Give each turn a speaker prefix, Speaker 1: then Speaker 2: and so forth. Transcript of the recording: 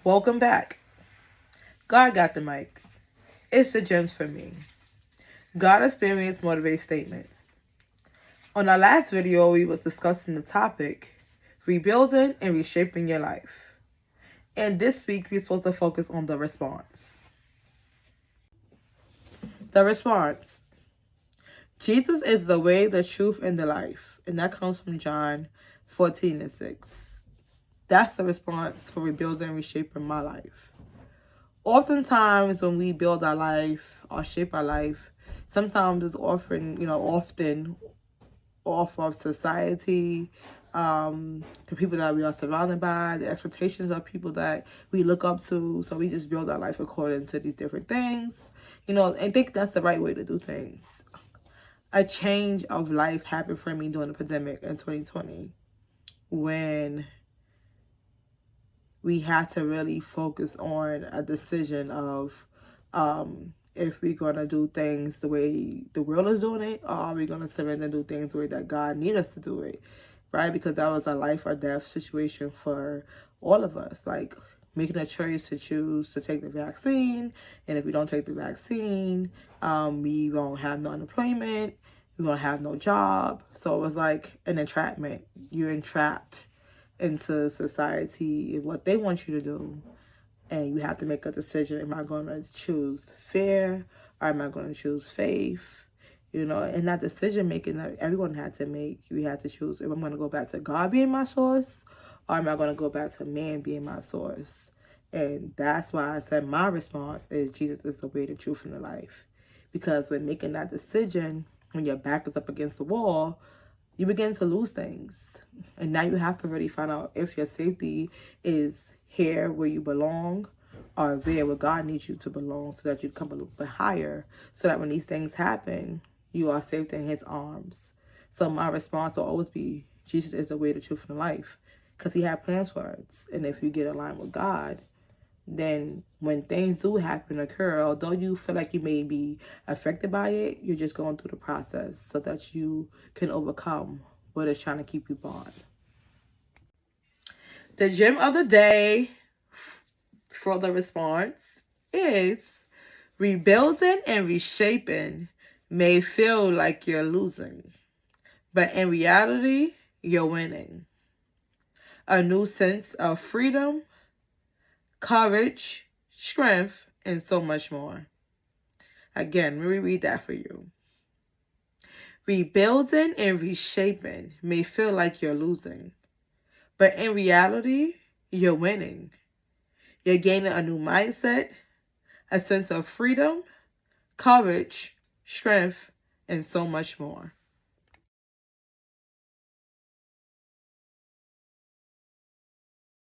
Speaker 1: Welcome back. God got the mic. It's the gems for me. God experience motivate statements. On our last video, we was discussing the topic, rebuilding and reshaping your life. And this week, we're supposed to focus on the response. The response. Jesus is the way, the truth, and the life. And that comes from John 14:6. That's the response for rebuilding and reshaping my life. Oftentimes when we build our life or shape our life, sometimes it's often off of society, the people that we are surrounded by, the expectations of people that we look up to. So we just build our life according to these different things, and think that's the right way to do things. A change of life happened for me during the pandemic in 2020 when we had to really focus on a decision of if we're going to do things the way the world is doing it, or are we going to surrender and do things the way that God needs us to do it, right? Because that was a life or death situation for all of us, like making a choice to choose to take the vaccine. And if we don't take the vaccine, we won't have no unemployment, we won't have no job. So it was like an entrapment. You're entrapped into society and what they want you to do. And you have to make a decision. Am I going to choose fear or am I going to choose faith? And that decision making that everyone had to make, we had to choose if I'm going to go back to God being my source or am I going to go back to man being my source? And that's why I said my response is Jesus is the way, the truth, and the life. Because when making that decision, when your back is up against the wall, you begin to lose things. And now you have to really find out if your safety is here where you belong or there where God needs you to belong, so that you come a little bit higher, so that when these things happen, you are safe in his arms. So my response will always be, Jesus is the way, the truth, and the life. Because he had plans for us. And if you get aligned with God, then when things do happen, occur, although you feel like you may be affected by it, you're just going through the process so that you can overcome what is trying to keep you bound. The gem of the day for the response is, rebuilding and reshaping may feel like you're losing, but in reality, you're winning. A new sense of freedom, courage, strength, and so much more. Again, let me read that for you. Rebuilding and reshaping may feel like you're losing, but in reality, you're winning. You're gaining a new mindset, a sense of freedom, courage, strength, and so much more.